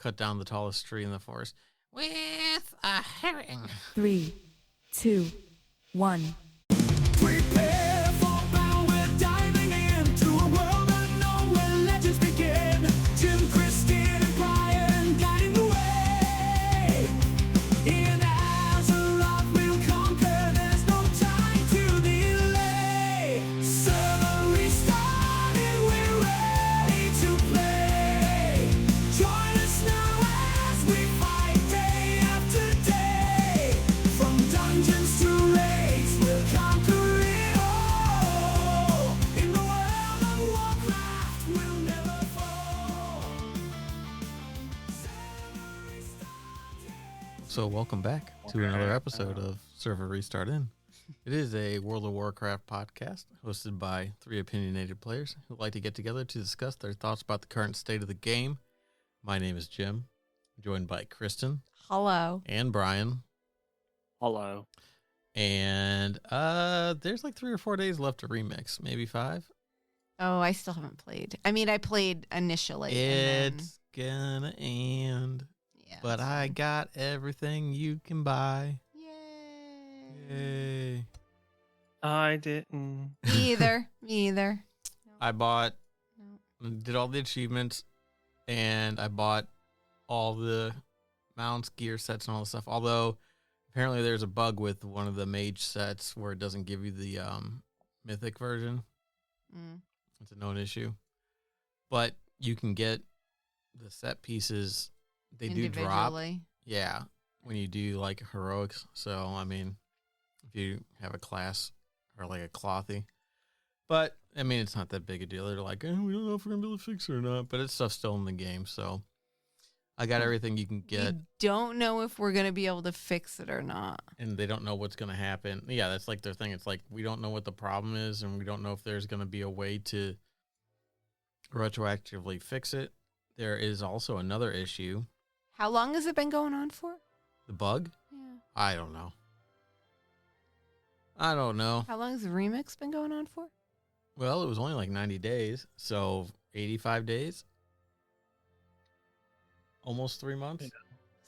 cut down the tallest tree in the forest with a herring. 3, 2, 1. Prepare for battle, we're diving into a world unknown where legends begin. Jim, Kristen, and Brian guiding the way. In Azeroth we'll conquer, there's no time to delay. Server restarted, we're ready to play. Join us now as we fight day after day. From dungeons to raids, we'll conquer it all. In the world of Warcraft, we'll never fall. Server restarted. So welcome back to another episode of Server Restart In. It is a World of Warcraft podcast hosted by three opinionated players who like to get together to discuss their thoughts about the current state of the game. My name is Jim, joined by Kristen Hello. and Brian. Hello. And there's like 3 or 4 days left to remix, maybe 5. Oh, I still haven't played. I mean, I played initially. and It's gonna end, then, yeah, but it's I fine. got everything you can buy. Yay. Yay. I didn't. Me either. Me either. I bought, No. did all the achievements, and I bought all the mounts, gear sets, and all the stuff. Although, apparently there's a bug with one of the mage sets where it doesn't give you the mythic version. Mm. It's a known issue. But you can get the set pieces. They do drop. Individually. Yeah, when you do like heroics. So, I mean, if you have a class or like a clothy. But, I mean, it's not that big a deal. They're like, we don't know if we're going to be able to fix it or not. But it's stuff still in the game. So, I got everything you can get. We don't know if we're going to be able to fix it or not. And they don't know what's going to happen. Yeah, that's like their thing. It's like, we don't know what the problem is. And we don't know if there's going to be a way to retroactively fix it. There is also another issue. How long has it been going on for? The bug? Yeah. I don't know. I don't know. How long has the remix been going on for? Well, it was only like 90 days, so 85 days. Almost 3 months.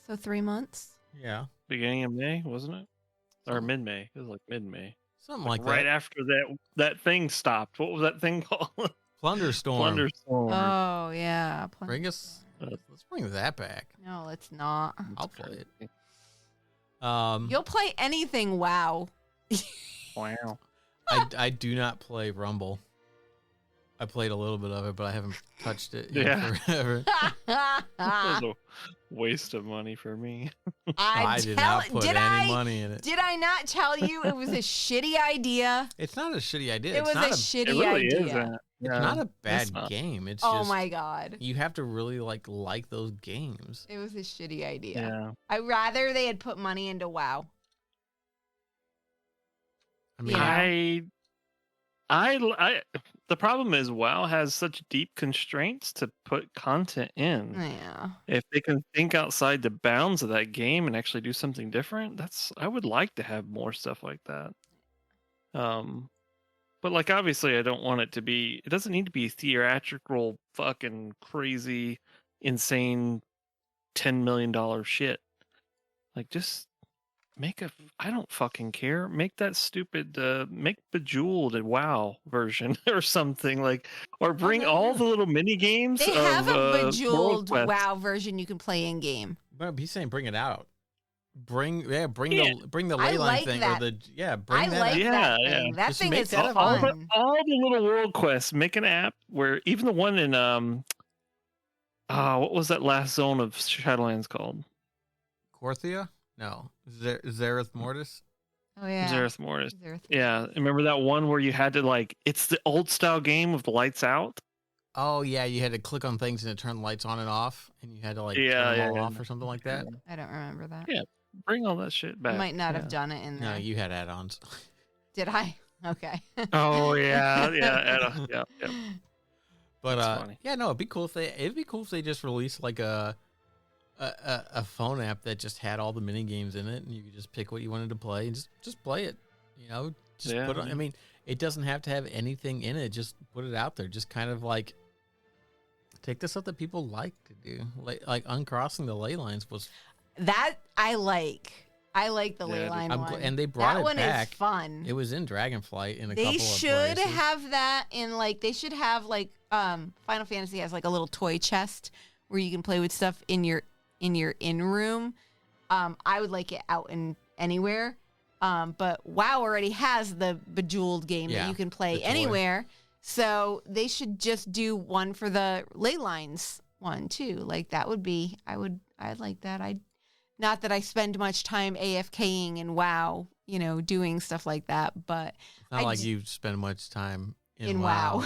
So 3 months? Yeah, Beginning of May, wasn't it? Or mid-May. It was like mid-May. something like right that. after that thing stopped. What was that thing called? Plunderstorm. Plunderstorm. Oh, yeah. Bring us. Let's bring that back. No, it's not. I'll play it. You'll play anything, WoW. Wow. I do not play Rumble. I played a little bit of it, but I haven't touched it in Yeah. forever. That was a waste of money for me. I did not put any money in it. Did I not tell you it was a shitty idea? It's not a shitty idea. It It's was not a a shitty It really idea. isn't. It's Yeah. not a bad it's not. game. It's Oh just my god. you have to really like those games. It was a shitty idea. Yeah. I'd rather they had put money into WoW. I mean, Yeah. I the problem is WoW has such deep constraints to put content in. Yeah. If they can think outside the bounds of that game and actually do something different, I would like to have more stuff like that. But like obviously I don't want it to be, it doesn't need to be theatrical fucking crazy insane $10 million shit. Like just make I don't fucking care. Make that stupid make Bejeweled a WoW version or something, like, or bring all the little mini games. They have a World Bejeweled Quest. WoW version you can play in game. but he's saying bring it out. Bring the I ley line like thing that. or bring I that like out. Yeah, that yeah. thing. That Just thing make is that all fun. the little world quests. Make an app where even the one in what was that last zone of Shadowlands called? Corthia? No. Zareth Mortis? Oh yeah. Zareth Mortis. Zareth. Yeah, remember that one where you had to it's the old style game with the lights out. Oh yeah, you had to click on things and it turned the lights on and off, and you had to Yeah, turn them all yeah. off or something like that. I don't remember that. Yeah, bring all that shit back. Might not Yeah. have done it in there. No, you had add-ons. Did I? Okay. Oh yeah, yeah. But That's funny. yeah, no, it'd be cool if they just released like a phone app that just had all the mini games in it, and you could just pick what you wanted to play and just play it. You know, just Yeah. put it on. I mean, it doesn't have to have anything in it. Just put it out there. Just kind of like Take the stuff that people like to do. Like uncrossing the ley lines was That I like. I like the Yeah, ley dude. line one. and they brought that it one back. is fun. It was in Dragonflight in a They couple of should places. have that in like they should have like Final Fantasy has like a little toy chest where you can play with stuff in your in room. I would like it out in anywhere. But WoW already has the Bejeweled game Yeah, that you can play the toy. anywhere. So they should just do one for the ley lines one too. Like that would be I'd like that. Not that I spend much time AFKing in WoW, doing stuff like that, but It's not I like j- you spend much time in WoW.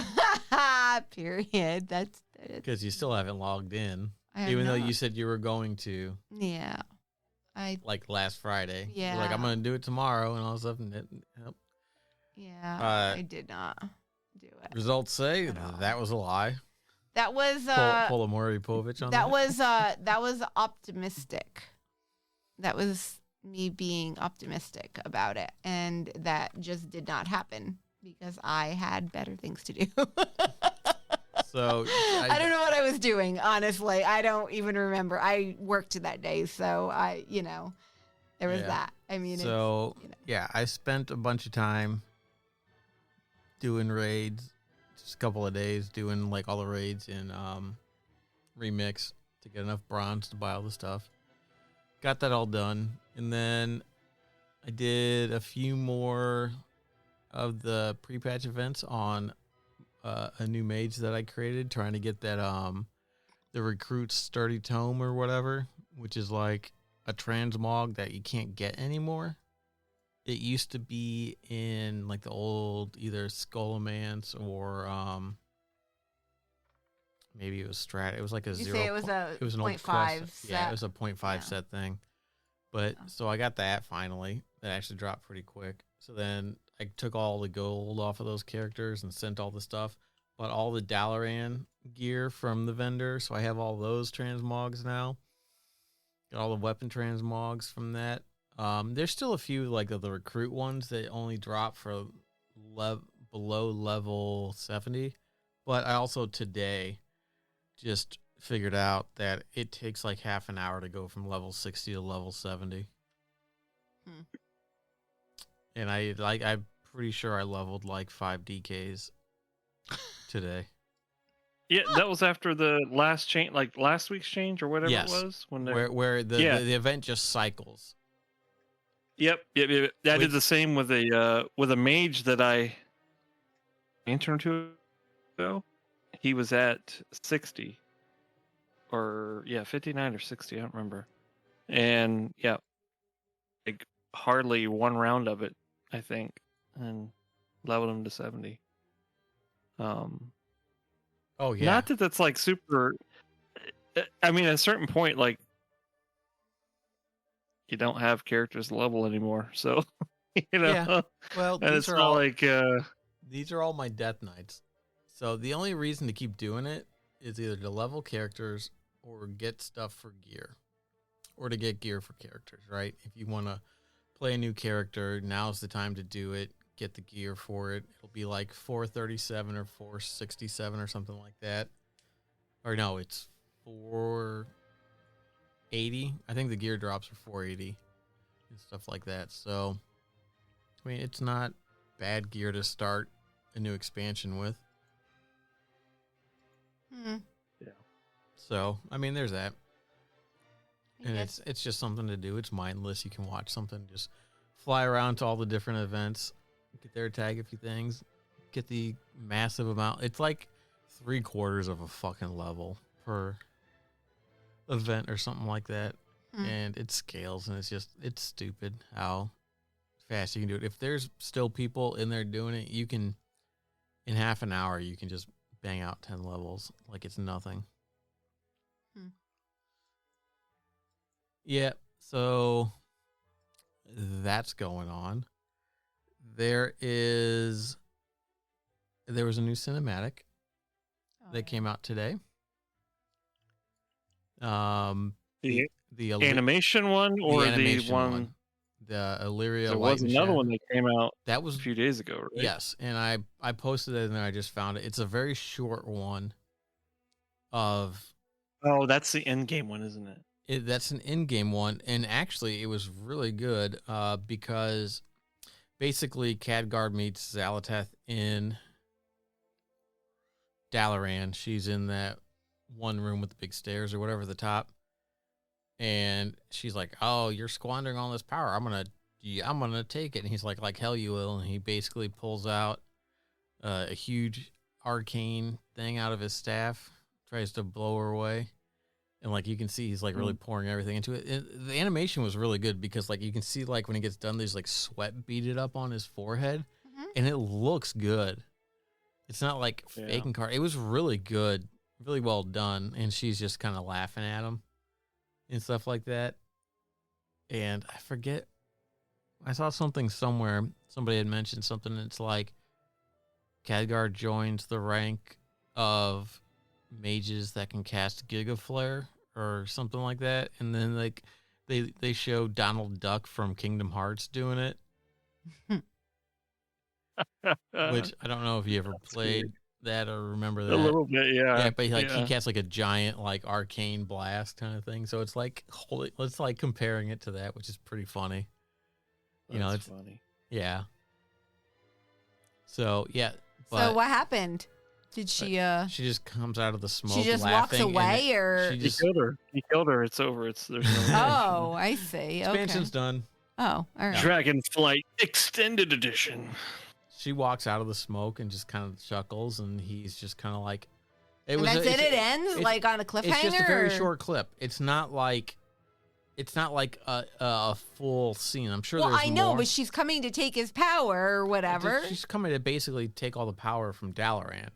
Period. That's because you still haven't logged in, I have even though not. you said you were going to, Yeah. like last Friday. You're Yeah. like I'm gonna do it tomorrow, and all of a sudden, Yeah. I did not do it. results say At all. that was a lie. That was Pull a Maury Povich on that was optimistic. That was me being optimistic about it, and that just did not happen because I had better things to do. So I don't know what I was doing, honestly. I don't even remember. I worked that day, so there was Yeah. that. I mean, So it's, yeah, I spent a bunch of time doing raids, just a couple of days doing like all the raids in Remix to get enough bronze to buy all the stuff. Got that all done, and then I did a few more of the pre-patch events on a new mage that I created, trying to get that the recruit's sturdy tome or whatever, which is like a transmog that you can't get anymore. It used to be in like the old either Skullomance or maybe it was Strat. It was like a you zero. say it was a It was an old 0.5 quest. set. Yeah, it was a 0.5 Yeah. set thing. But so I got that finally. That actually dropped pretty quick. So then I took all the gold off of those characters and sent all the stuff. Bought all the Dalaran gear from the vendor. So I have all those transmogs now. Got all the weapon transmogs from that. There's still a few like of the recruit ones that only drop for below level 70. But I also today just figured out that it takes like half an hour to go from level 60 to level 70. And I'm pretty sure I leveled like 5 DKs today. Yeah, that was after the last change, like last week's change or whatever Yes. it was. When Where the event just cycles. Yep. I Wait. did the same with a mage that I interned to ago. He was at 60 or 59 or 60, I don't remember. And yeah, like hardly one round of it, I think, and leveled him to 70. Oh yeah. Not that that's like super. I mean, at a certain point, like you don't have characters level anymore, so Yeah. Well, and it's not like these are all my death knights. So the only reason to keep doing it is either to level characters or get stuff for gear. Or to get gear for characters, right? If you want to play a new character, now's the time to do it. Get the gear for it. It'll be like 437 or 467 or something like that. Or no, it's 480. I think the gear drops are 480 and stuff like that. So, I mean, it's not bad gear to start a new expansion with. So, I mean, there's that. And it's just something to do. It's mindless. You can watch something, just fly around to all the different events, get there, tag a few things, get the massive amount. It's like 3/4 of a fucking level per event or something like that. And it scales, and it's stupid how fast you can do it. If there's still people in there doing it, you can, in half an hour, you can just bang out 10 levels like it's nothing. Yeah, so that's going on. There was a new cinematic that came out today. the The animation one or the animation one. the Illyria. There Light was and another Shadow. one that came out That a was few days ago, right? yes, and I posted it and then I just found it. It's a very short one. of Oh, that's the end game one, isn't it? that's an in-game one, and actually it was really good because basically Khadgar meets Zalateth in Dalaran. She's in that one room with the big stairs or whatever at the top, and she's like, "Oh, you're squandering all this power. I'm gonna take it." And he's like hell you will. And he basically pulls out a huge arcane thing out of his staff, tries to blow her away. And like you can see, he's like really pouring everything into it. The animation was really good because like you can see like when he gets done, there's like sweat beaded up on his forehead, and it looks good. It's not like fake and car. It was really good, really well done. And she's just kind of laughing at him and stuff like that. And I forget, I saw something somewhere. Somebody had mentioned something. It's like Khadgar joins the rank of mages that can cast Giga Flare or something like that, and then like they show Donald Duck from Kingdom Hearts doing it, which I don't know if you ever played that or remember that. A little bit, yeah. Yeah, but he casts like a giant like arcane blast kind of thing, so it's like let's like comparing it to that, which is pretty funny. That's funny. Yeah. So yeah. So what happened? Did she? She just comes out of the smoke. She just walks laughing, away, or she He just, killed her. He killed her. It's over. There's no oh, I see. expansion's Okay. done. Oh, all right. Dragonflight Extended Edition. She walks out of the smoke and just kind of chuckles, and he's just kind of like, And that's it. It ends it's- like on a cliffhanger. It's just a very or- short clip. It's not like a full scene. I'm sure Well, there's I know, more. but she's coming to take his power or whatever. She's coming to basically take all the power from Dalaran.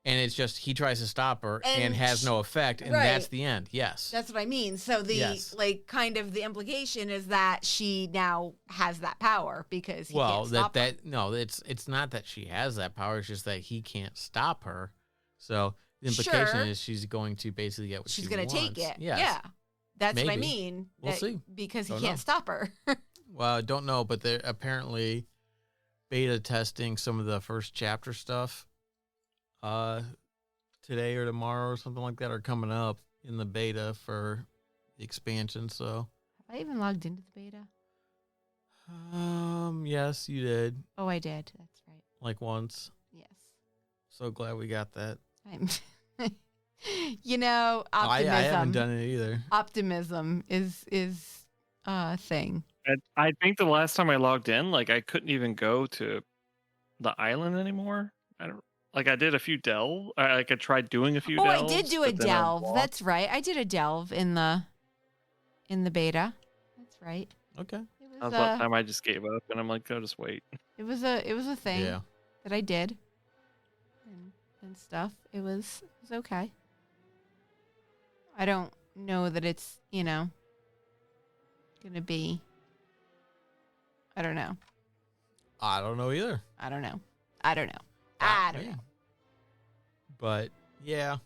And it's just he tries to stop her and And has no effect, and right. that's the end. Yes. That's what I mean. So the Yes. like kind of the implication is that she now has that power because he can't stop her. no, it's not that she has that power. It's just that he can't stop her. So the implication Sure. is she's going to basically get what She's she going wants. to take it. Yes. Yeah. That's what I Maybe. mean. We'll that- see. Because he Don't can't know. stop her. Well, I don't know, but they're apparently beta testing some of the first chapter stuff today or tomorrow or something like that, are coming up in the beta for the expansion. So Have I even logged into the beta? yes, you did, Oh, I did. That's right. like once. Yes. So glad we got that. I'm optimism. I haven't done it either. Optimism is a thing. I think the last time I logged in, like I couldn't even go to the island anymore. I did a few delve. I tried doing a few Oh, delves. I did do a but then I delve. lost. That's right. I did a delve in the beta. That's right. Okay. It That was was that time I just gave up, and I'm like, I'll just wait. it was a thing Yeah. that I did and stuff. It was okay. I don't know that it's, gonna be. I don't know. I don't know either. I don't know. I don't know. Yeah. But yeah,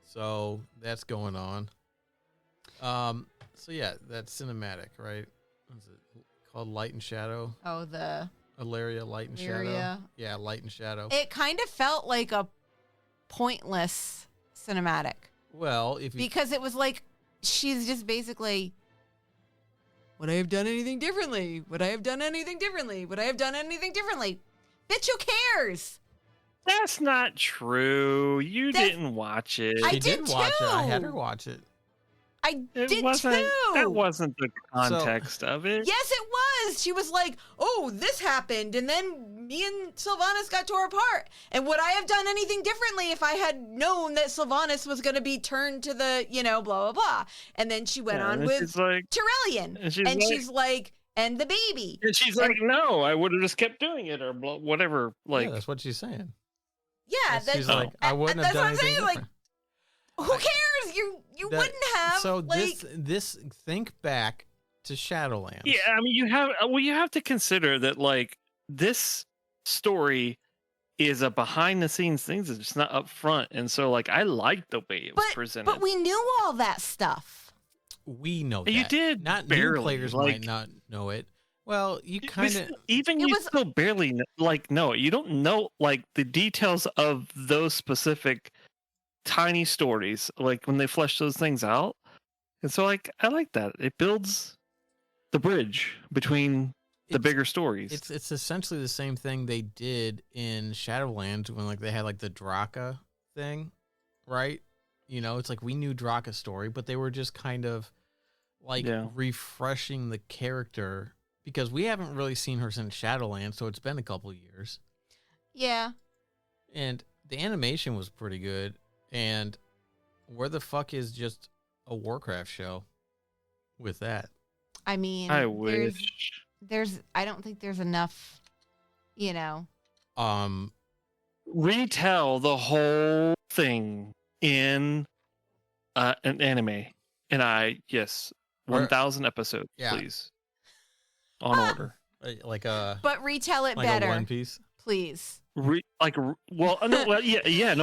so that's going on. So yeah, that's cinematic, right? What's it called? Light and Shadow. Oh, the Ilaria, Light and Shadow. Ilaria. Yeah, Light and Shadow. it kind of felt like a pointless cinematic Well, if you because it was like she's just basically. Would I have done anything differently? Would I have done anything differently? Would I have done anything differently? Bitch, who cares? That's not true. You That's- didn't watch it. I she did watch it, I had her too. watch it. I It did wasn't. too. That wasn't the context of it. Yes, it was. She was like, "Oh, this happened, and then me and Sylvanas got tore apart. And would I have done anything differently if I had known that Sylvanas was going to be turned to the, blah blah blah?" And then she went Yeah, on and with she's like, Tyrellian, and and she's she's like, "And the baby." no, I would have just kept doing it or whatever. Like, Yeah, that's what she's saying. Yeah, She's like, I wouldn't have that's done what I'm anything saying. Like, different. who cares? You That- wouldn't have. So like, this think back to Shadowlands. yeah, I mean, you have to consider that like this story is a behind the scenes thing. It's just not up front, and so like I liked the way it was presented. but we knew all that stuff. We know that. You did Not barely, new players like- might not know it. Well, you It kind was- of even It you was- still barely know it. You don't know like the details of those specific tiny stories, like when they flesh those things out. And so like I like that. It builds the bridge between the It's- bigger stories. It's essentially the same thing they did in Shadowlands when like they had like the Draka thing, right? You know, it's like we knew Draka's story, but they were just kind of like Yeah. refreshing the character because we haven't really seen her since Shadowlands, so it's been a couple years. Yeah. And the animation was pretty good. And where the fuck is just a Warcraft show with that? I mean, I wish. I don't think there's enough, you know. Retell the whole thing in an anime. And yes, Or- 1,000 episodes, Yeah. please. On order. Like a But retell it like better, a One Piece. please. No,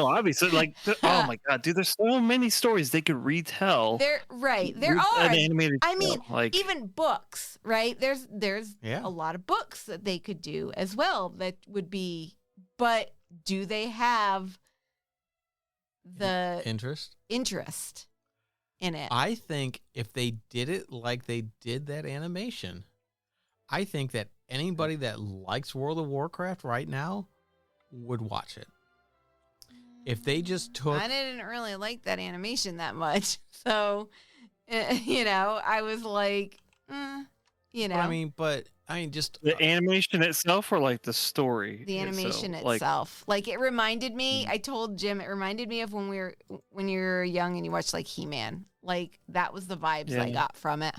obviously, like, oh my god, dude, there's so many stories they could retell. There with are. an animated I show. mean, like, even books, right? There's Yeah. a lot of books that they could do as well that would be, but do they have the Interest. interest in it? I think if they did it like they did that animation, I think that anybody that likes World of Warcraft right now would watch it. If they just took, I didn't really like that animation that much. So, you know, I was like, you know, but I mean, just the animation itself or like the story? the animation itself? itself. Like it reminded me, I told Jim, it reminded me of when you were young and you watched like He-Man. Like that was the vibes I Yeah. got from it.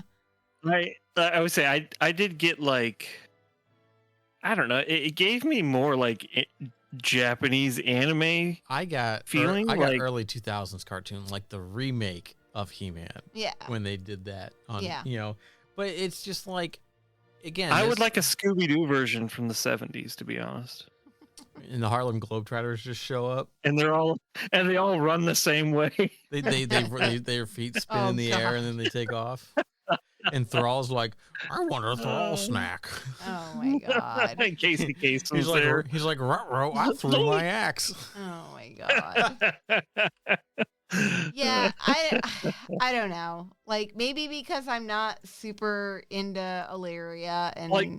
I would say I did get like, I don't know, it gave me more like Japanese anime. I got feeling I got like- early 2000s cartoon, like the remake of He-Man Yeah. when they did that on, Yeah. you know, but it's just like, again, I this- would like a Scooby-Doo version from the 70s, to be honest. and the Harlem Globetrotters just show up. And they all run the same way. Their feet spin Oh, in the air God. and then they take off. And Thrall's like, I want a Thrall snack. Oh my god. Casey Case He's was like, there. ruh-roh, I threw my axe. Oh my god. Yeah, I don't know. Like maybe because I'm not super into Illyria and Like,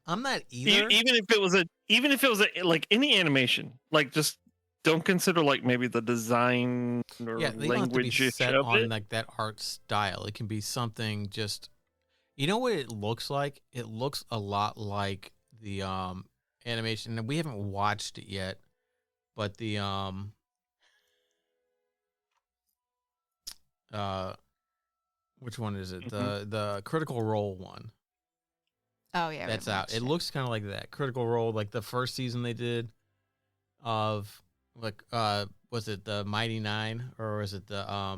I'm not either. Even if it was a like any animation, like just don't consider like maybe the design or Yeah, they don't have to be language set of on it. like that art style. It can be something just, you know what it looks like? It looks a lot like the animation, and we haven't watched it yet, but the which one is it? The Critical Role one. oh yeah, we That's haven't out. It watched looks kind of like that. Critical Role, like the first season they did of like was it the Mighty Nine or was it the I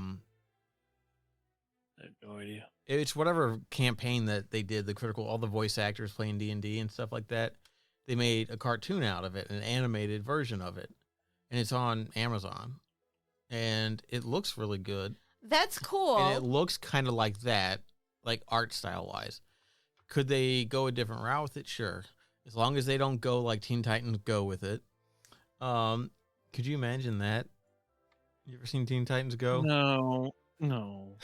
have no idea. it's whatever campaign that they did, the critical, all the voice actors playing D&D and stuff like that. They made a cartoon out of it, an animated version of it, and it's on Amazon, and it looks really good. That's cool. And it looks kind of like that, like art style wise. Could they go a different route with it? Sure, as long as they don't go like Teen Titans Go with it. Could you imagine that? You ever seen Teen Titans Go? No.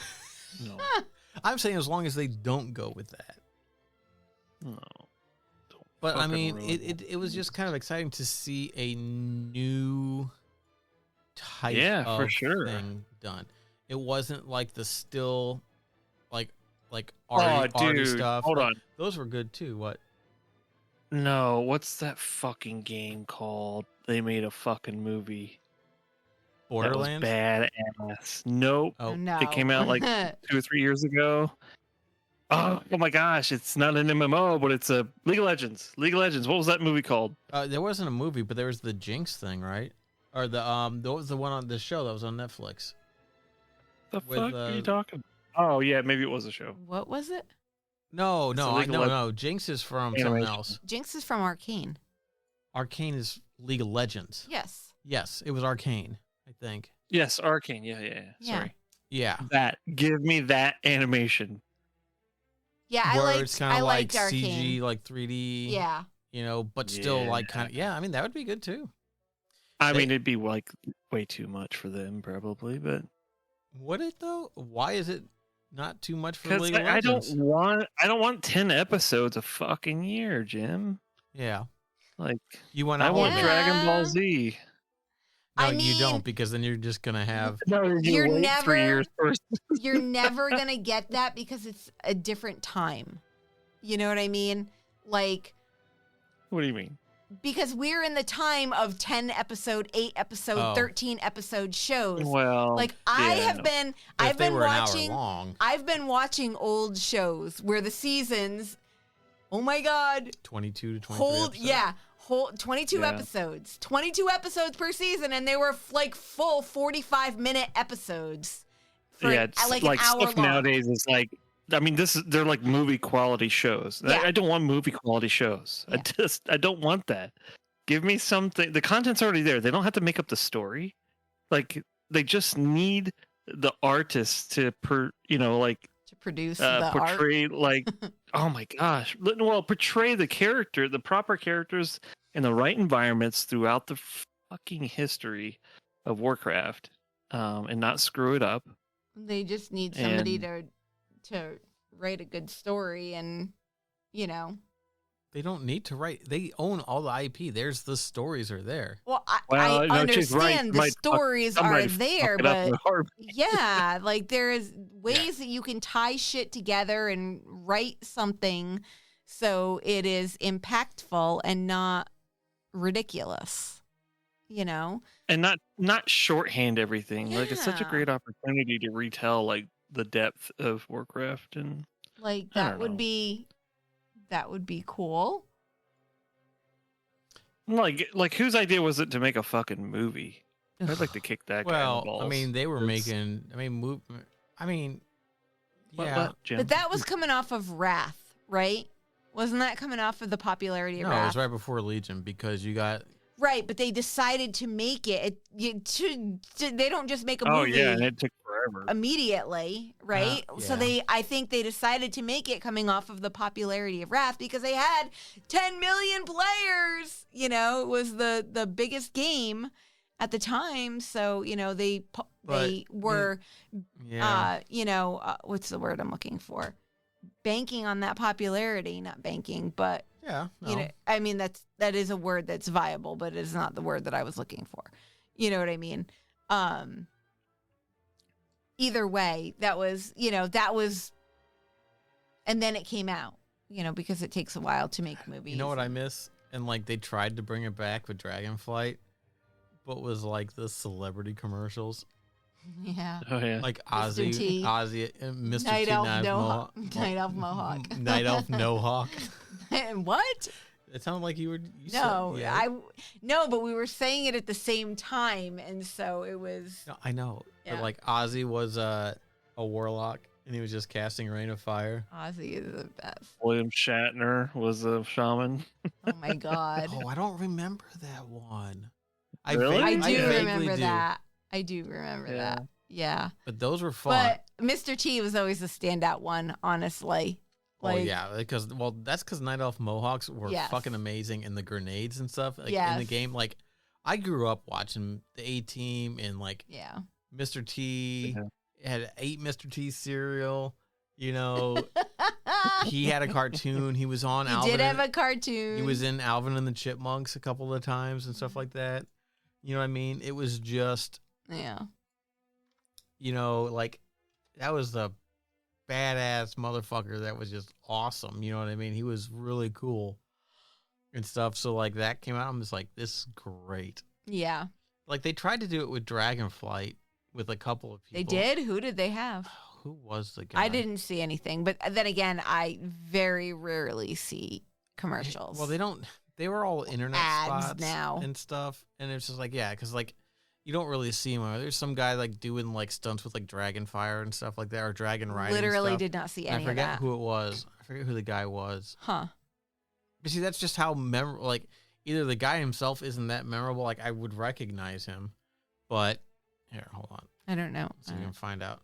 I'm saying as long as they don't go with that. No. But I Fucking mean, ruin it was just kind of exciting to see a new type Yeah, for of sure. thing done. It wasn't like the still like Oh, arty dude, stuff. hold Like, on. those were good too. What? No, what's that fucking game called? They made a fucking movie. Borderlands? That was badass. Nope. Oh, no. It came out like 2 or 3 years ago. Oh my gosh, it's not an MMO, but it's a League of Legends. League of Legends. What was that movie called? there wasn't a movie, but there was the Jinx thing, right? Or what was the one on the show that was on Netflix? The With, fuck are you talking? Oh yeah, maybe it was a show. What was it? No, It's a no, League of no. Jinx is from something Animation. else. Jinx is from Arcane. Arcane is League of Legends. Yes. Yes, it was Arcane, I think. Yes, Arcane. Yeah. Yeah. Sorry. Yeah. Give me that animation. Yeah, Where it's kind I of like liked Arcane. CG, like 3D. Yeah. You know, but still like Yeah. kind of, yeah, I mean, that would be good too. I mean, it'd be like way too much for them, probably, but Would it though? Why is it not too much for because League of I don't Legends? want 10 episodes a fucking year, Jim. Yeah, Like, you want I all want of it. Dragon Ball Yeah. Z. No, I you mean, don't, because then you're just gonna have. No, You're wait 3 never- years first. You're never going to get that because it's a different time. You know what I mean? Like, What do you mean? because we're in the time of 10 episode, 8 episode, Oh. 13 episode shows. Well, Like I yeah, have no. been But if I've they been were watching an hour long, I've been watching old shows where the seasons, oh my god, 22 to 23 hold episodes. yeah, whole 22 Yeah. episodes. 22 episodes per season, and they were like full 45-minute episodes. For Yeah, it's like like an hour stuff long. nowadays is like, I mean, they're like movie quality shows. Yeah. I don't want movie quality shows. Yeah. I don't want that. Give me something. The content's already there. They don't have to make up the story. Like, they just need the artists to To produce the art. portray like, oh my gosh, well, portray the character, the proper characters in the right environments throughout the fucking history of Warcraft, and not screw it up. They just need somebody to write a good story, and you know. They don't need to write. They own all the IP. There's the stories are there. Well, Well, I no, she's right. understand the Might fuck- stories are somebody there, fuck it up but in a heartbeat. yeah, like there is ways that you can tie shit together and write something so it is impactful and not ridiculous. You know? And not shorthand everything. Like, it's such a Yeah. great opportunity to retell like the depth of Warcraft, and Like I that don't would know. be cool. like whose idea was it to make a fucking movie? I'd like to kick that guy in the Well, balls. I mean, they were It's- making. I mean, What, yeah. Jim? But that was coming off of Wrath, right? Wasn't that coming off of the popularity of No, it Wrath? was right before Legion, because you got. Right, but they decided to make it. They don't just make a Oh movie yeah, and it took forever. immediately, right? So yeah. I think they decided to make it coming off of the popularity of Wrath because they had 10 million players. You know, it was the biggest game at the time. So they were Yeah. what's the word I'm looking for? Banking on that popularity, not banking, but. yeah. No. You know, I mean, that is a word that's viable, but it is not the word that I was looking for. You know what I mean? Either way, that was, and then it came out, because it takes a while to make movies. You know what I miss? And like they tried to bring it back with Dragonflight, but was like the celebrity commercials, Yeah. Oh yeah. like Mr. T. Ozzy, and Mr. Night T. Elf Knives Mohawk. Mohawk. Night Elf Mohawk. Night Elf No Hawk. And what? It sounded like you No, said, yeah. no, but we were saying it at the same time, and so it was. No, I know. Yeah. But like Ozzy was a warlock, and he was just casting Rain of Fire. Ozzy is the best. William Shatner was a shaman. Oh my god. Oh, I don't remember that one. Really? I vaguely do remember do. that. I do remember Yeah. that. Yeah. But those were fun. But Mr. T was always the standout one, honestly. Oh yeah, that's because Night Elf Mohawks were Yes. fucking amazing, and the grenades and stuff like in the Yes. game. Like I grew up watching the A-Team and like Yeah. Mr. T Yeah. had 8 Mr. T cereal. You know, he had a cartoon. He was on He Alvin. did have a cartoon. He was in Alvin and the Chipmunks a couple of times and stuff like that. You know what I mean? It was just, Yeah. like that was the badass motherfucker that was just awesome. You know what I mean? He was really cool and stuff. So like that came out. I'm just like, this is great. Yeah. Like they tried to do it with Dragonflight with a couple of They people. did? Who did they have? Who was the guy? I didn't see anything, but then again, I very rarely see commercials. Well, they were all internet Ads spots now. and stuff. And it's just like, yeah, because like you don't really see him. There's some guy like doing like stunts with like dragon fire and stuff like that, or dragon riding. literally stuff. did not see And any I forget of that. who it was. I forget who the guy was. Huh. But see, that's just how memorable. Like either the guy himself isn't that memorable. Like I would recognize him, but here, hold on, I don't know. so you can find out.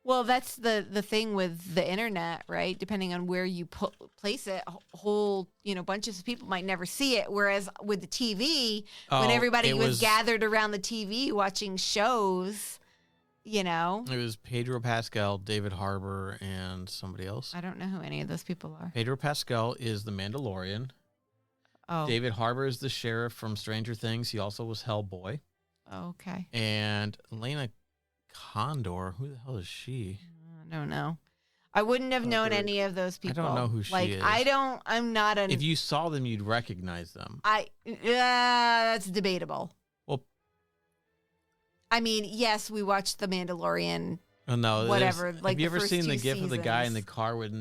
Well, that's the thing with the internet, right? Depending on where you place it, whole bunches of people might never see it. Whereas with the TV, when everybody was gathered around the TV watching shows, It was Pedro Pascal, David Harbour, and somebody else. I don't know who any of those people are. Pedro Pascal is the Mandalorian. Oh, David Harbour is the sheriff from Stranger Things. He also was Hellboy. oh okay. And Elena Condor, who the hell is she? I don't know. I wouldn't have known any of those people. I don't know who she is. I'm not an. If you saw them, you'd recognize them. That's debatable. Well, I mean, yes, we watched The Mandalorian. Oh, no, whatever. Like, have you ever first seen the two gif of the guy in the seasons. car with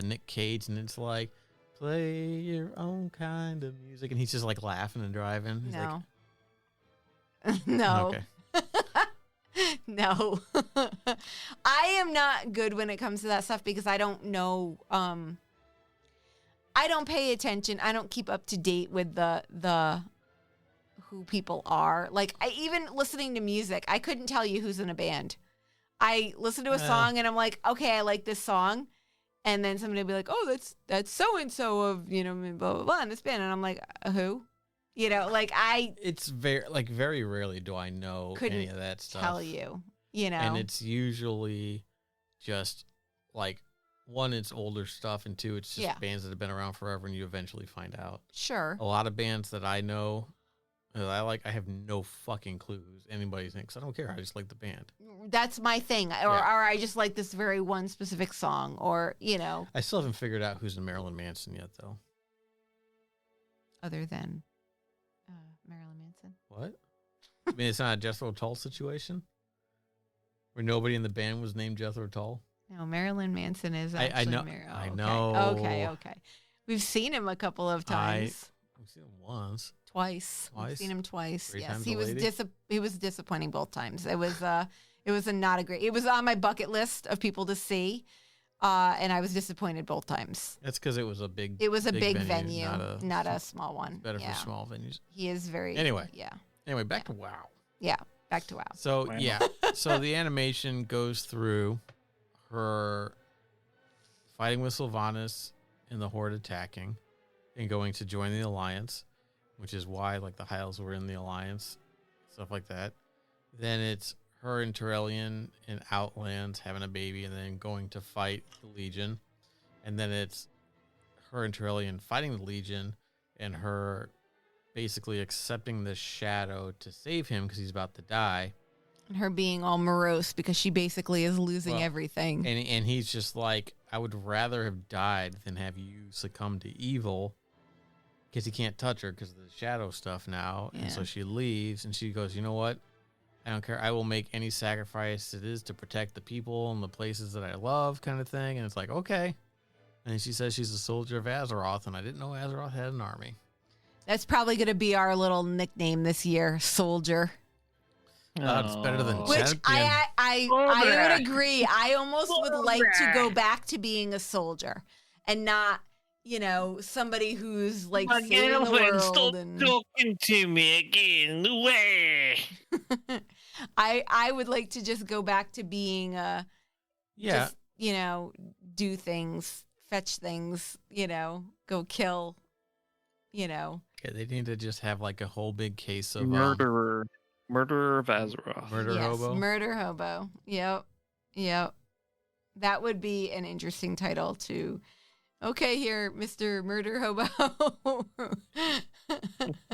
Nick Cage, and it's like, play your own kind of music, and he's just like laughing and driving. He's No. Like, No. Okay. No. I am not good when it comes to that stuff because I don't know. I don't pay attention. I don't keep up to date with the who people are. Like, even listening to music, I couldn't tell you who's in a band. I listen to a song and I'm like, okay, I like this song. And then somebody will be like, oh, that's so-and-so of, blah, blah, blah, in this band. And I'm like, who? It's very rarely do I know couldn't any of that stuff. tell you, And it's usually just like, one, it's older stuff, and two, it's just bands that have been around forever, and you eventually find out. Sure. A lot of bands that I know that I like, I have no fucking clue who anybody's in, because I don't care. I just like the band. That's my thing. Or I just like this very one specific song, or, I still haven't figured out who's in Marilyn Manson yet, though. Other than Marilyn Manson. What? I mean, it's not a Jethro Tull situation? Where nobody in the band was named Jethro Tull? No, Marilyn Manson is actually I know. I okay. know. Okay. We've seen him a couple of times. We've seen him once. Twice. We've seen him twice. Three yes, times he a was lady? he was disappointing both times. It was not a great. It was on my bucket list of people to see, and I was disappointed both times. That's because it was a big. It was a big venue, not not a small one. better Yeah. for small venues. He is very. Anyway. Yeah. Anyway, back to WoW. Yeah. Back to WoW. So Wow. yeah, so the animation goes through her fighting with Sylvanas and the Horde attacking, and going to join the Alliance, which is why like the Hyles were in the Alliance, stuff like that. Then it's her and Terrellian in Outlands having a baby, and then going to fight the Legion, and then it's her and Terrellian fighting the Legion, and her basically accepting the shadow to save him because he's about to die. And her being all morose because she basically is losing Well, everything. And he's just like, I would rather have died than have you succumb to evil, because he can't touch her because of the shadow stuff now. Yeah. And so she leaves, and she goes, you know what? I don't care. I will make any sacrifice it is to protect the people and the places that I love, kind of thing. And it's like, okay. And she says she's a soldier of Azeroth, and I didn't know Azeroth had an army. That's probably going to be our little nickname this year, Soldier. It's better than Oh. Which champion. I would agree. I almost would like to go back to being a soldier and not, somebody who's like My saving the girlfriend, world. stop And talking to me again. Way. I would like to just go back to being Yeah. just, do things, fetch things, go kill, Yeah, they need to just have like a whole big case of Murderer of Azeroth. murder yes, hobo. Murder hobo. Yep. That would be an interesting title to. Okay, here, Mr. Murder Hobo.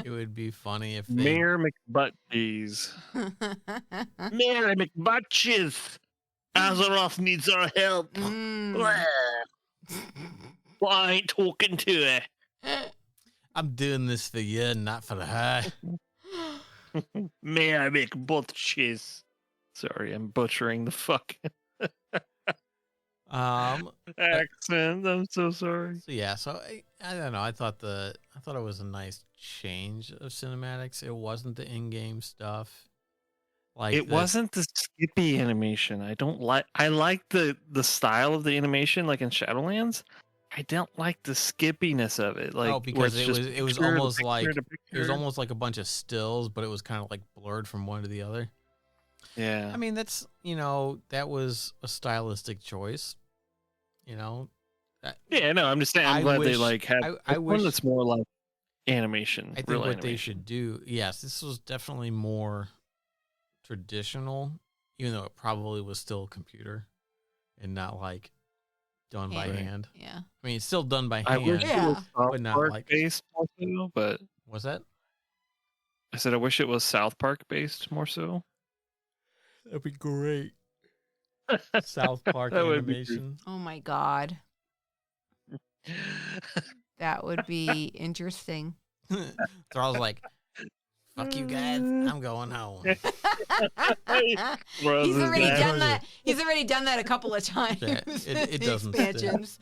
It would be funny if they. Mayor McButtcheese. Mayor McButtcheese. Azeroth needs our help. Mm. Well, I ain't talking to her. I'm doing this for you, not for her. Mayor McButtcheese. Sorry, I'm butchering the fucking accent. I'm so sorry. So yeah, so I don't know. I thought it was a nice change of cinematics. It wasn't the in-game stuff. Like It wasn't the skippy animation. I like the style of the animation, like in Shadowlands. I don't like the skippiness of it. Like, where because it's it just was picture to almost like picture to it was picture. almost like a bunch of stills, but it was kind of like blurred from one to the other. Yeah. I mean, that's, that was a stylistic choice. Yeah, no, I'm just saying. I'm I glad they wish- like have I one wish- that's more like animation. I think real what animation. they should do, yes, this was definitely more traditional, even though it probably was still computer and not like done by Hand. hand. Yeah. I mean, it's still done by I hand. wish it was Yeah. South But not Park like- based more so, but What's that? I said I wish it was South Park based more so. That'd be great. South Park That would be animation. Oh my god. That would be interesting. Thrall's like, fuck you guys, I'm going home. Bro, He's this already guy- done that. He's already done that a couple of times. Yeah, it The doesn't stick. expansions.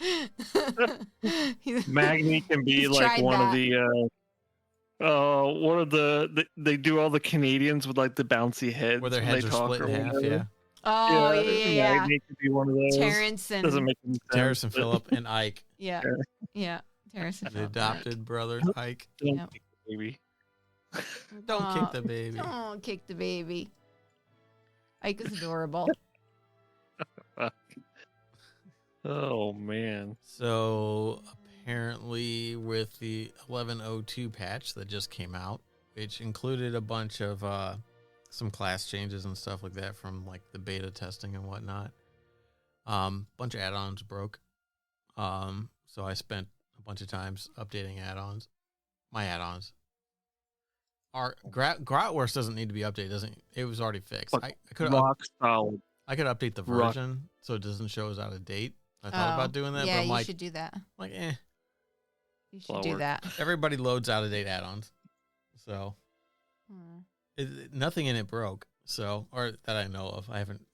Magni can be He's like tried one of that. they do all the Canadians with like the bouncy heads Where their when heads they are talk split or in half, whatever. yeah. Oh yeah. Magni could be one of those. Terrence and Doesn't make any sense. Terrence and but Phillip and Ike, yeah, Terrence and the Phillip. adopted brother Ike. don't Yep. kick the baby. Don't kick the baby. Don't kick the baby. Ike is adorable. Oh man. So apparently, with the 11.02 patch that just came out, which included a bunch of some class changes and stuff like that from like the beta testing and whatnot, bunch of add-ons broke. So I spent a bunch of times updating add-ons. My add-ons. Our Grotworst doesn't need to be updated. It was already fixed. Fuck, I could Rock solid. update the rock. version so it doesn't show as out of date. I thought about doing that, Yeah, but I'm you like, should do that. You should Slower. do that. everybody loads out of date add-ons, so Hmm. nothing in it broke. So, or that I know of, I haven't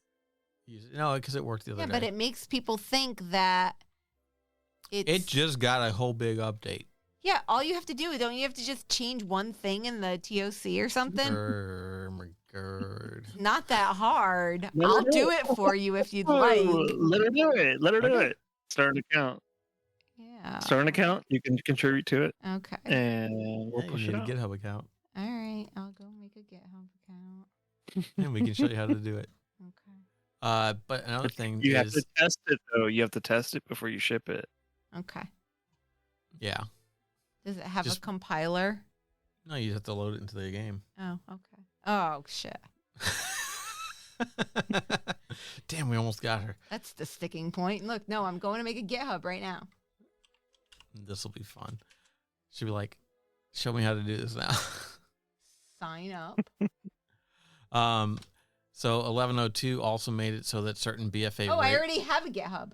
used it. No, because it worked the other Yeah, day. but it makes people think that it's. It just got a whole big update. Yeah, all you have to do, don't you have to just change one thing in the TOC or something? My God. Not that hard. Let her I'll do do it. it for you if you'd Oh, like. let her do it. Let her do Okay. it. Start an account. Yeah. Start an account. You can contribute to it, Okay. and we'll Yeah, push you it need out. a GitHub account, All right. I'll go make a GitHub account. and we can show you how to do it. Okay. But another thing You have is, to test it though. You have to test it before you ship it. Okay. yeah, Does it have Just- a compiler? no, you have to load it into the game. Oh, okay. Oh, shit. Damn, we almost got her. That's the sticking point. Look, no, I'm going to make a GitHub right now. This will be fun. She'll be like, show me how to do this now. Sign up. So 11.02 also made it so that certain BFA. Oh, I already have a GitHub.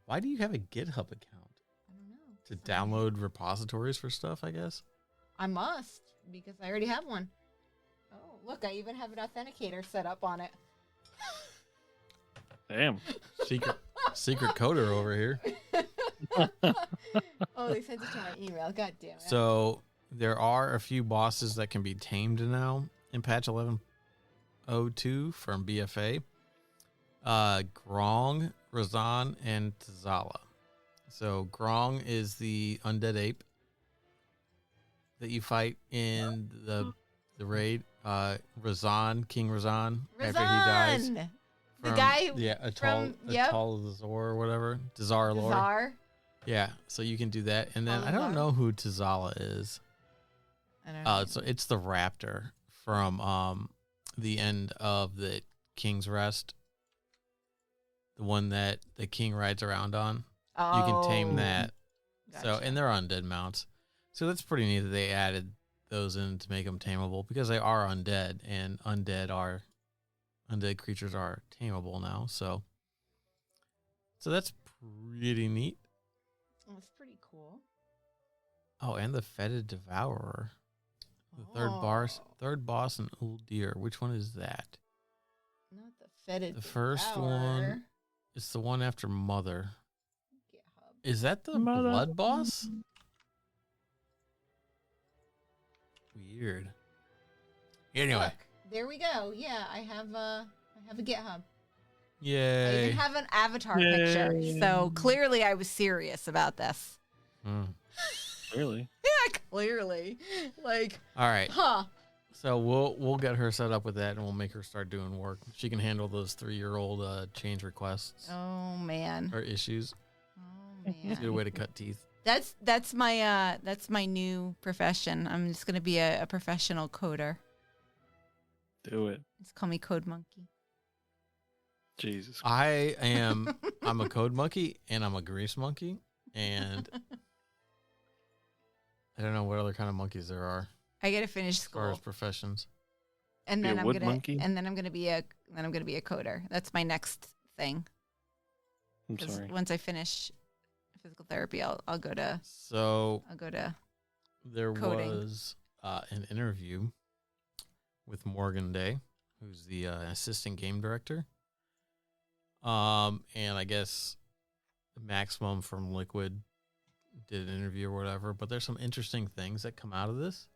Why do you have a GitHub account? I don't know. To download repositories for stuff, I guess. I must because I already have one. Oh, look, I even have an authenticator set up on it. Damn. Secret coder over here. Oh, they sent it to my email. God damn it. So there are a few bosses that can be tamed now in patch 11.02 from BFA. Grong, Razan, and Tazala. So Grong is the undead ape that you fight in the raid. Razan, King Razan, after he dies. Razan! The guy Atal yep. Azor or whatever. Tazar Lord. Czar. Yeah, so you can do that. And then I Tazar. don't know who Tazala is. I don't know. So it's the raptor from the end of the King's Rest. The one that the king rides around on. You can tame that. So, Gotcha. and they're undead mounts. So that's pretty neat that they added those in to make them tameable because they are undead, and undead creatures are tameable now. So that's pretty neat. That's pretty cool. Oh, and the fetid devourer, the Oh. third boss in Uldir. Which one is that? Not the fetid. The first devourer. one. It's the one after Mother. GitHub. Is that the Mother. blood boss? Weird. Anyway, Look, there we go. Yeah, I have a GitHub. I yay. even have an avatar picture. So clearly I was serious about this. Hmm. Really? Yeah, clearly. Like, All right. huh. So we'll get her set up with that, and we'll make her start doing work. She can handle those 3-year-old change requests Oh man. or issues. Oh It's a good man. way to cut teeth. That's my new profession. I'm just gonna be a professional coder. Do it. Just call me Code Monkey. Jesus. I'm a code monkey and I'm a grease monkey, and I don't know what other kind of monkeys there are I gotta finish as far as school, professions. and Be a then wood monkey? I'm gonna be a coder. That's my next thing. I'm 'Cause sorry. once I finish physical therapy, I'll go to So there coding. was an interview with Morgan Day, who's the assistant game director. And I guess Maximum from Liquid did an interview or whatever, but there's some interesting things that come out of this.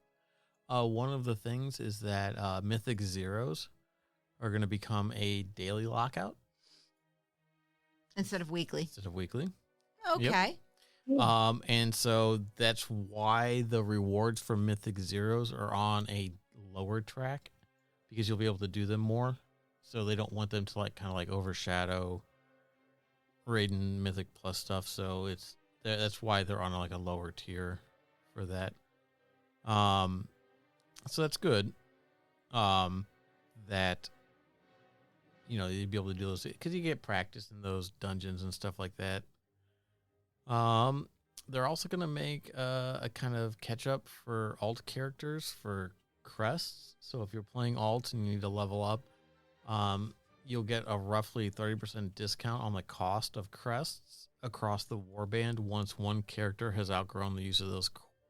One of the things is that Mythic Zeros are going to become a daily lockout instead of weekly. instead of weekly. Okay. And so that's why the rewards for Mythic Zeros are on a lower track, because you'll be able to do them more. So they don't want them to like kind of like overshadow Raiden Mythic Plus stuff. So that's why they're on like a lower tier for that. So that's good. That you'd be able to do those because you get practice in those dungeons and stuff like that. They're also going to make a kind of catch up for alt characters for crests. So if you're playing alt and you need to level up, you'll get a roughly 30% discount on the cost of crests across the warband once one character has outgrown the use of those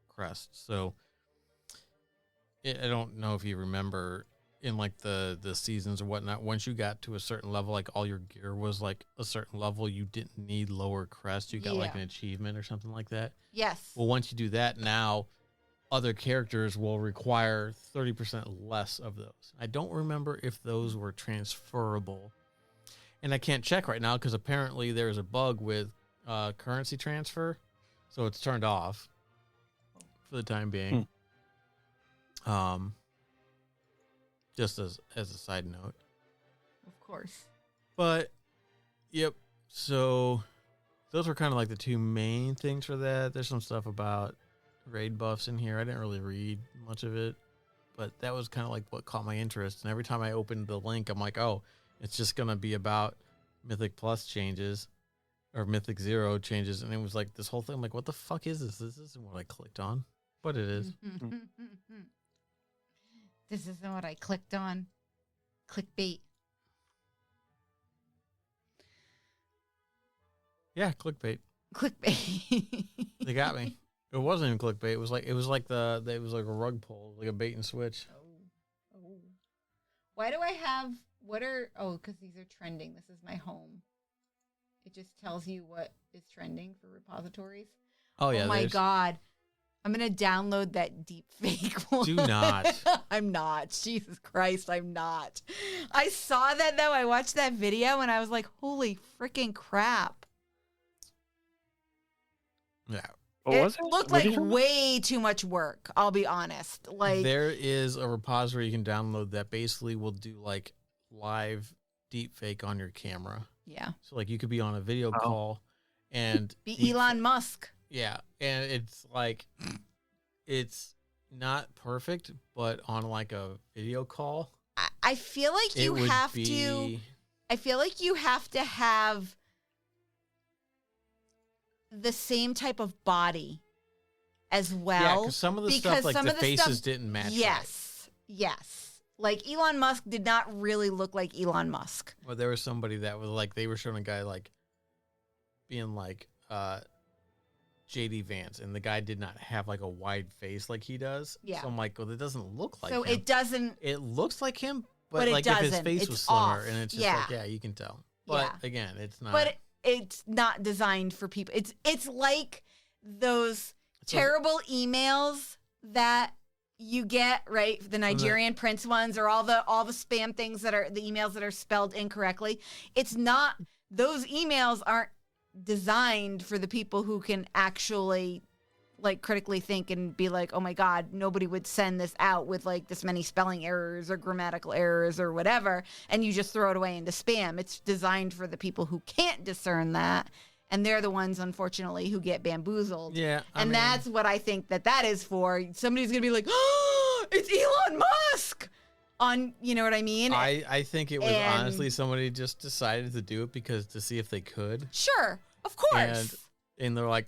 crests. So I don't know if you remember in like the seasons or whatnot, once you got to a certain level, like all your gear was like a certain level, you didn't need lower crest. You got like an achievement or something like that. Yes. Well, once you do that, now other characters will require 30% less of those. I don't remember if those were transferable, and I can't check right now because apparently there's a bug with currency transfer, so it's turned off for the time being. Just as a side note. Of course. But, yep. So, those were kind of like the two main things for that. There's some stuff about raid buffs in here. I didn't really read much of it, but that was kind of like what caught my interest. And every time I opened the link, I'm like, oh, it's just going to be about Mythic Plus changes or Mythic Zero changes. And it was like this whole thing. I'm like, what the fuck is this? This isn't what I clicked on, but it is. This isn't what I clicked on. Clickbait. Yeah, clickbait. Clickbait. They got me. It wasn't even clickbait. It was like a rug pull, like a bait and switch. Oh. Why do I have because these are trending. This is my home. It just tells you what is trending for repositories. Oh yeah. Oh my God. I'm going to download that deepfake one. Do not. I'm not. Jesus Christ, I'm not. I saw that though. I watched that video and I was like, holy freaking crap. Yeah. What was it? Looked What like did you- way too much work. I'll be honest. Like there is a repository you can download that basically will do like live deepfake on your camera. yeah. So like you could be on a video call and Be Elon Musk. Yeah, and it's like it's not perfect, but on like a video call, I feel like you it would have be to. I feel like you have to have the same type of body as well. Yeah, because some of the stuff, like some the of faces stuff- didn't match. Yes. Like Elon Musk did not really look like Elon Musk. Right. Well, there was somebody that was like they were showing a guy like being like JD Vance, and the guy did not have like a wide face like he does. Yeah. So I'm like, well, it doesn't look like So him. it doesn't. It looks like him, But but it like if his doesn't. face It's was slimmer, off. and it's just Yeah. like, yeah, you can tell. But Yeah. again, it's not. But it's not designed for people. It's like those terrible emails that you get, right? The Nigerian prince ones, or all the spam things that are the emails that are spelled incorrectly. It's not. Those emails aren't designed for the people who can actually like critically think and be like, oh my God, nobody would send this out with like this many spelling errors or grammatical errors or whatever, and you just throw it away into spam. It's designed for the people who can't discern that, and they're the ones, unfortunately, who get bamboozled. Yeah, I mean, that's what I think that is for. Somebody's gonna be like, oh, it's Elon Musk. You know what I mean? I think it was And- honestly somebody just decided to do it because to see if they could, Sure, of course. and they're like,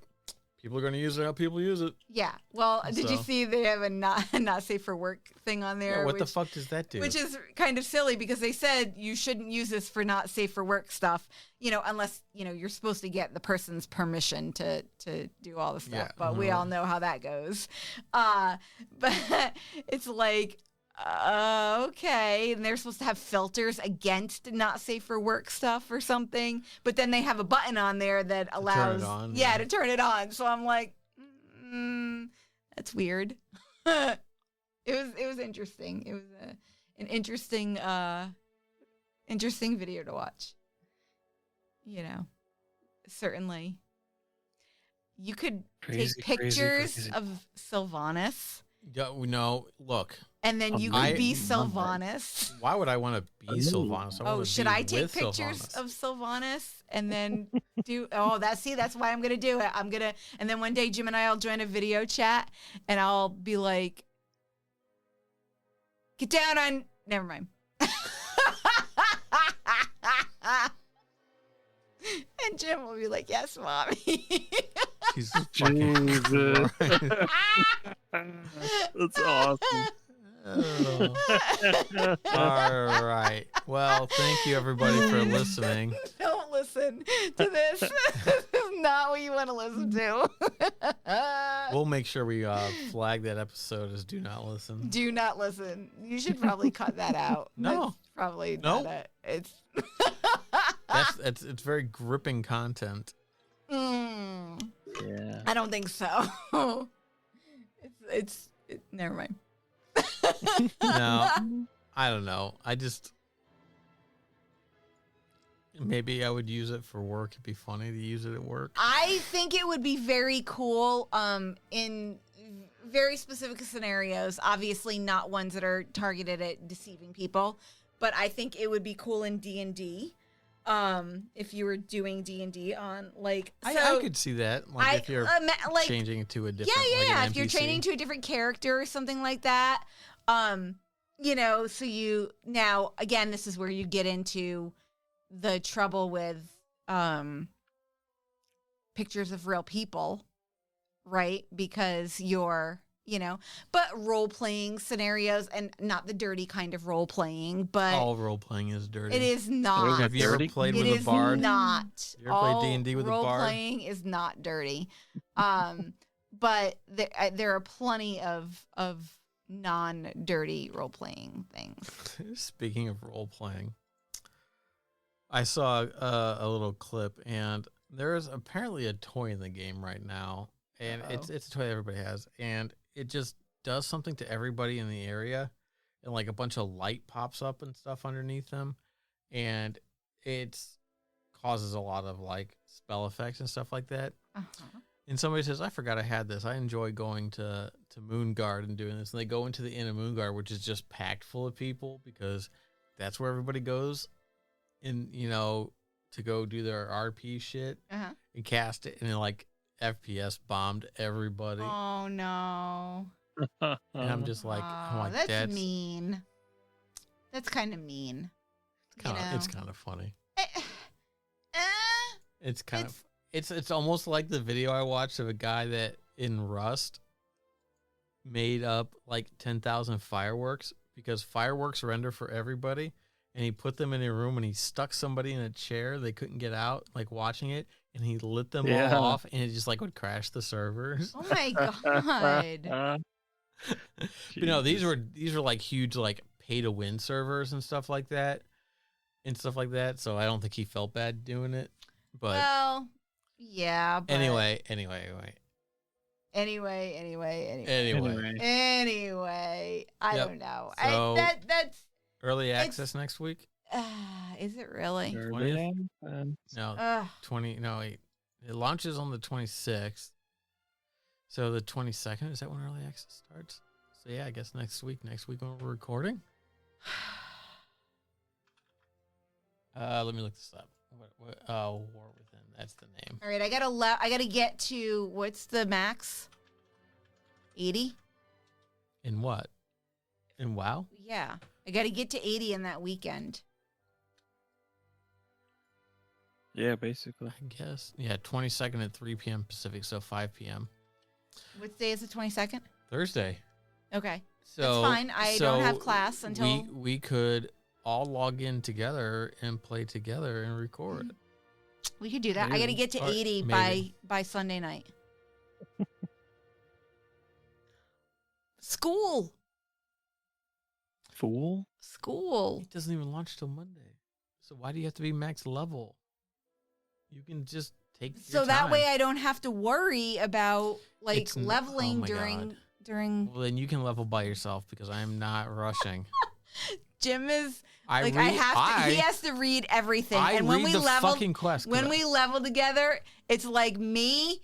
people are going to use it how people use it. Yeah. Well, did you So- see they have a not safe for work thing on there? Yeah, what the fuck does that do? Which is kind of silly because they said you shouldn't use this for not safe for work stuff, unless, you're supposed to get the person's permission to do all the stuff. Yeah, But we all know how that goes. But it's like, okay. And they're supposed to have filters against not safe for work stuff or something. But then they have a button on there that allows, on, to turn it on. So I'm like, that's weird. It was interesting. It was an interesting video to watch. Certainly. You could Crazy, take pictures crazy. of Sylvanas, Yeah, no, look. and then you I- could be Sylvanas. Why would I want to be Sylvanas? I Oh, wanna should be I take with pictures Sylvanas. of Sylvanas and then do? Oh, that's why I'm gonna do it. And then one day Jim and I'll join a video chat, and I'll be like, "Get down on." Never mind. And Jim will be like, "Yes, mommy." He's fucking Jesus. Christ. That's awesome. Oh. All right. Well, thank you everybody for listening. Don't listen to this. This is not what you want to listen to. We'll make sure we flag that episode as do not listen. Do not listen. You should probably cut that out. No. That's probably No. not it. It's It's very gripping content. Yeah. I don't think so. Never mind. No, I don't know. Maybe I would use it for work. It'd be funny to use it at work. I think it would be very cool in very specific scenarios, obviously not ones that are targeted at deceiving people, but I think it would be cool in D&D if you were doing D&D on I could see that. Like if you're like changing it to a different yeah. like an If you're NPC. changing to a different character or something like that, so you now again, this is where you get into the trouble with pictures of real people, right? Because you're, but role playing scenarios, and not the dirty kind of role playing, but all role playing is dirty. it is not. Have you ever Dirty? played It with a is bard? not. You ever played All D&D with a bard? Role playing is not dirty, but there are plenty of non-dirty role playing things. Speaking of role playing, I saw a little clip, and there's apparently a toy in the game right now, and it's a toy that everybody has, and it just does something to everybody in the area, and like a bunch of light pops up and stuff underneath them, and it causes a lot of like spell effects and stuff like that. Uh-huh. And somebody says, I forgot I had this. I enjoy going to Moonguard and doing this. And they go into the Inn of Moonguard, which is just packed full of people because that's where everybody goes to go do their RP shit Uh-huh. and cast it. And then like FPS bombed everybody. Oh no. And I'm just like, I'm like, that's mean. That's kind of mean. It's kind of funny. Eh, It's kind of, it's almost like the video I watched of a guy that in Rust made up like 10,000 fireworks because fireworks render for everybody. And he put them in a room and he stuck somebody in a chair. They couldn't get out, like watching it. And he lit them Yeah. all off and it just like would crash the servers. Oh my god. But no, these were like huge, like pay to win servers and stuff like that. So I don't think he felt bad doing it. But Well, yeah. But anyway. Anyway, I Yep. don't know. So- That's Early access next week? is it really? No, Ugh. 20. No, wait. It launches on the 26th. So the 22nd, is that when early access starts? So yeah, I guess next week when we're recording. Let me look this up. War Within, that's the name. All right, I gotta get to, what's the max? 80? In what? In WoW? Yeah, I gotta get to 80 in that weekend. Yeah, basically. I guess. Yeah, 22nd at 3 p.m. Pacific, so 5 p.m. What day is the 22nd? Thursday. Okay. So That's fine. I don't have class until... We could all log in together and play together and record. We could do that. I got to get to 80 by Sunday night. School. Fool? School. It doesn't even launch till Monday. So why do you have to be max level? You can just take your So that time. way I don't have to worry about leveling oh my during... Well, then you can level by yourself because I am not rushing. Jim is... He he has to read everything. And when we leveled, fucking quest. When we level together, it's like me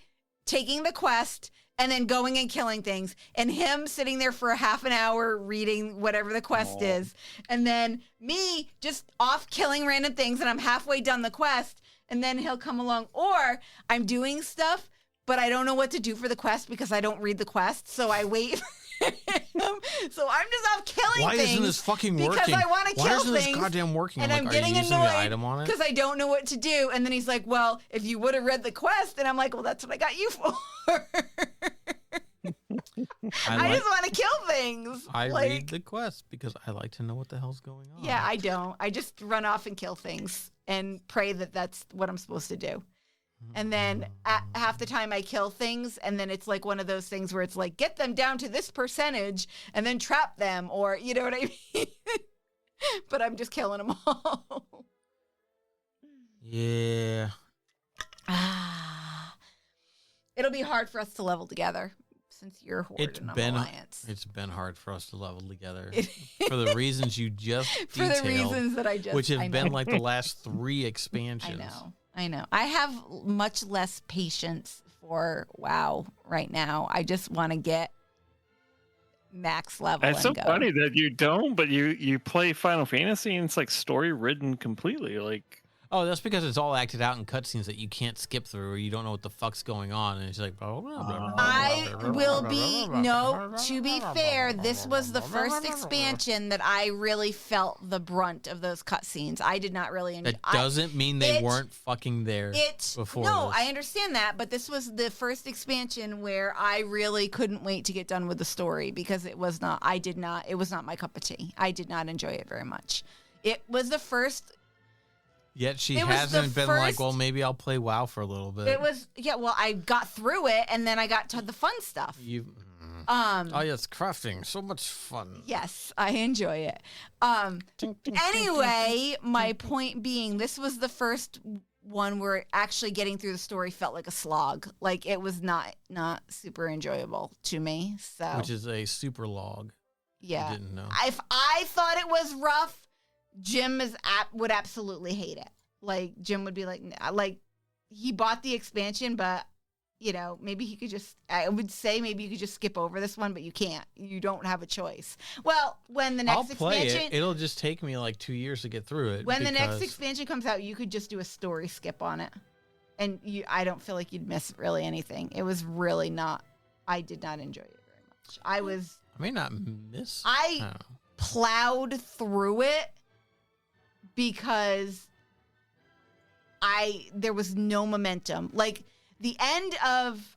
taking the quest and then going and killing things, and him sitting there for a half an hour reading whatever the quest is, and then me just off killing random things, and I'm halfway done the quest, and then he'll come along, or I'm doing stuff, but I don't know what to do for the quest because I don't read the quest, so I wait. So I'm just off killing Why things. isn't this fucking working? Because I want to kill things. Why isn't this goddamn working? And I'm like, getting are you using the item on annoyed it? because I don't know what to do. And then he's like, well, if you would have read the quest, and I'm like, well, that's what I got you for. I just want to kill things. I read the quest because I like to know what the hell's going on. Yeah, I don't. I just run off and kill things and pray that that's what I'm supposed to do. And then half the time I kill things, and then it's like one of those things where it's like, get them down to this percentage and then trap them, or you know what I mean? But I'm just killing them all. Yeah. It'll be hard for us to level together since you're Horde and I'm Alliance. It's been hard for us to level together for the reasons you just for detailed, the reasons that I just, which have been like the last 3 expansions. I know. I have much less patience for WoW right now. I just want to get max level. It's so funny that you don't, but you play Final Fantasy and it's like story ridden completely. Like, oh, that's because it's all acted out in cutscenes that you can't skip through, or you don't know what the fuck's going on, and it's like. I will be to be fair, this was the first expansion that I really felt the brunt of those cutscenes. I did not really enjoy. That doesn't mean they weren't fucking there before. No, this. I understand that, but this was the first expansion where I really couldn't wait to get done with the story because it was not. It was not my cup of tea. I did not enjoy it very much. It was the first. Yet she hasn't been like, well, maybe I'll play WoW for a little bit. It was, yeah, well, I got through it, and then I got to the fun stuff. Oh, yes, crafting. So much fun. Yes, I enjoy it. Anyway, my point being, this was the first one where actually getting through the story felt like a slog. Like, it was not super enjoyable to me. So, which is a super log. Yeah. I didn't know. If I thought it was rough, Jim would absolutely hate it. Like, Jim would be like he bought the expansion, but you know, maybe he could just. I would say maybe you could just skip over this one, but you can't. You don't have a choice. Well, when the next expansion, it'll just take me like 2 years to get through it. When the next expansion comes out, you could just do a story skip on it, and I don't feel like you'd miss really anything. It was really not. I did not enjoy it very much. I may not miss. I plowed through it. Because there was no momentum. Like the end of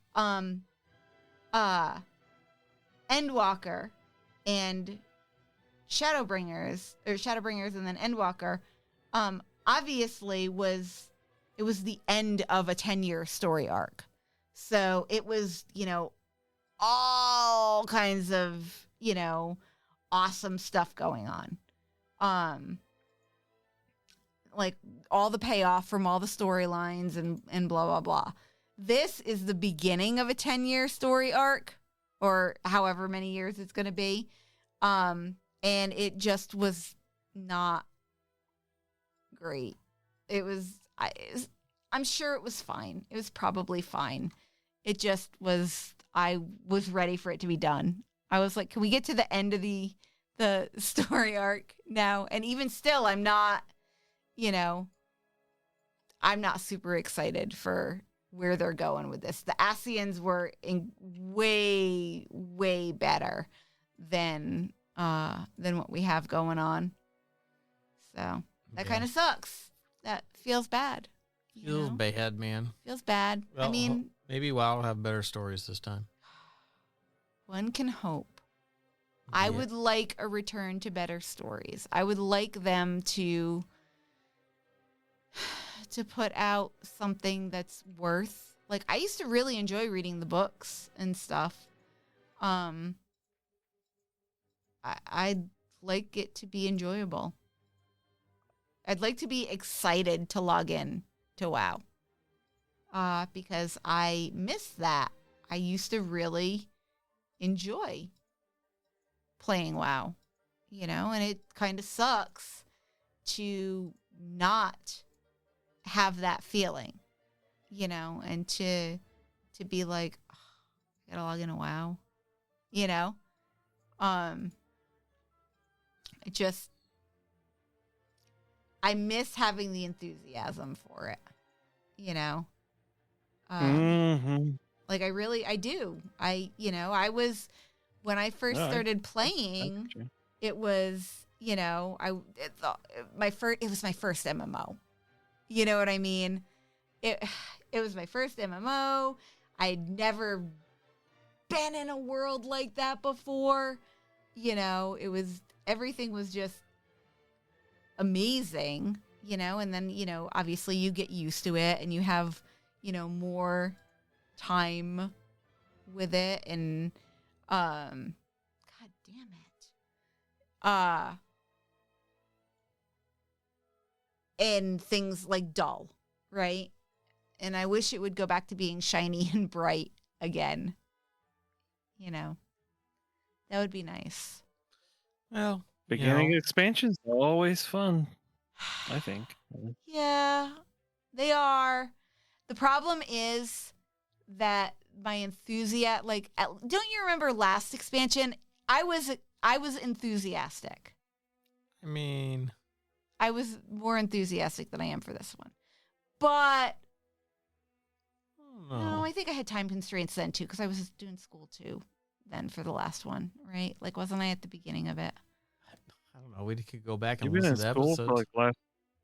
Endwalker and Shadowbringers and then Endwalker, obviously it was the end of a 10-year story arc. So it was, you know, all kinds of, you know, awesome stuff going on. Like all the payoff from all the storylines and blah, blah, blah. This is the beginning of a 10-year story arc or however many years it's going to be. And it just was not great. I'm sure it was fine. It was probably fine. It just was, I was ready for it to be done. I was like, can we get to the end of the story arc now? And even still, I'm not, I'm not super excited for where they're going with this. The Asians were way, way better than what we have going on. So that kind of sucks. That feels bad. Feels bad, man. Feels bad. Well, I mean, maybe WoW will have better stories this time. one can hope. I would like a return to better stories. I would like them to put out something that's worth. Like, I used to really enjoy reading the books and stuff. I'd like it to be enjoyable. I'd like to be excited to log in to WoW. Because I miss that. I used to really enjoy playing WoW, and it kind of sucks to not have that feeling, and to be like, oh, I gotta log into WoW, I miss having the enthusiasm for it, like I do. When I first started playing, it was, it was my first MMO. You know what I mean? It was my first MMO. I'd never been in a world like that before. Everything was just amazing, and then, obviously you get used to it and you have, more time with it, and God damn it. And things like dull, right? And I wish it would go back to being shiny and bright again. That would be nice. Well, Beginning expansions are always fun, I think. Yeah, they are. The problem is that my enthusiasm, don't you remember last expansion? I was enthusiastic. I mean, I was more enthusiastic than I am for this one. But no, I think I had time constraints then too, because I was doing school too then for the last one, right? Like, wasn't I at the beginning of it? I don't know. We could go back and You've been listen in to school episodes. for like the last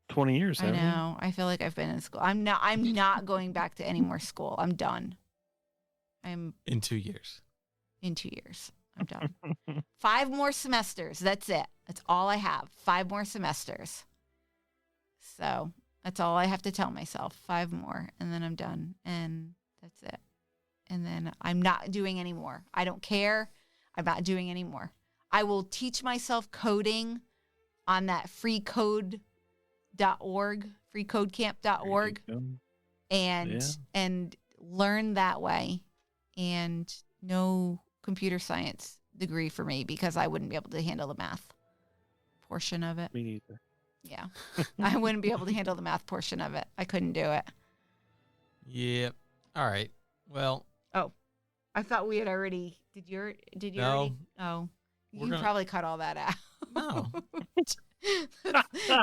20 years, I haven't know. I feel like I've been in school. I'm not going back to any more school. I'm done. I'm in 2 years. in 2 years. I'm done. 5 more semesters. That's it. That's all I have. 5 more semesters. So that's all I have to tell myself. 5 more, and then I'm done. And that's it. And then I'm not doing any more. I don't care. I'm not doing any more. I will teach myself coding on that freecode.org, freecodecamp.org, and learn that way. And no computer science degree for me, because I wouldn't be able to handle the math portion of it. Me neither. Yeah. I wouldn't be able to handle the math portion of it. I couldn't do it. Yep. All right. Well, I thought we had already. Did you No. already? Oh, We're you gonna- probably cut all that out. no.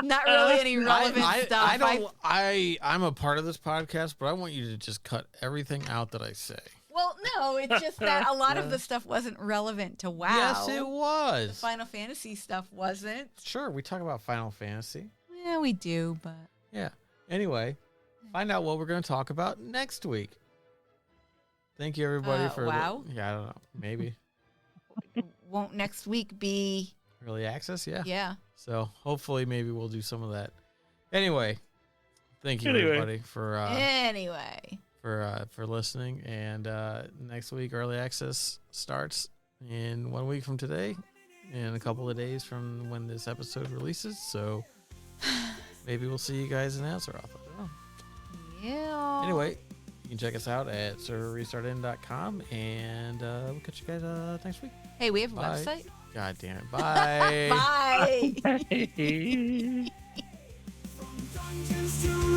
Not really any relevant stuff. I'm a part of this podcast, but I want you to just cut everything out that I say. Well, no, it's just that a lot of the stuff wasn't relevant to WoW. Yes, it The was. Final Fantasy stuff wasn't. Sure, we talk about Final Fantasy. Yeah, we do, but Yeah. Anyway, find out what we're going to talk about next week. Thank you, everybody, for WoW? Yeah, I don't know. Maybe won't next week be? early access. Yeah. Yeah. So hopefully, maybe we'll do some of that. Anyway, thank you, Anyway. everybody, for Anyway. for listening. And next week, early access starts in 1 week from today, and a couple of days from when this episode releases. So maybe we'll see you guys in Azeroth. I don't know. Yeah. Anyway, you can check us out at serverrestartin.com, and we'll catch you guys next week. Hey, we have a Bye. website. God damn it. Bye. Bye. Hey. From dungeons to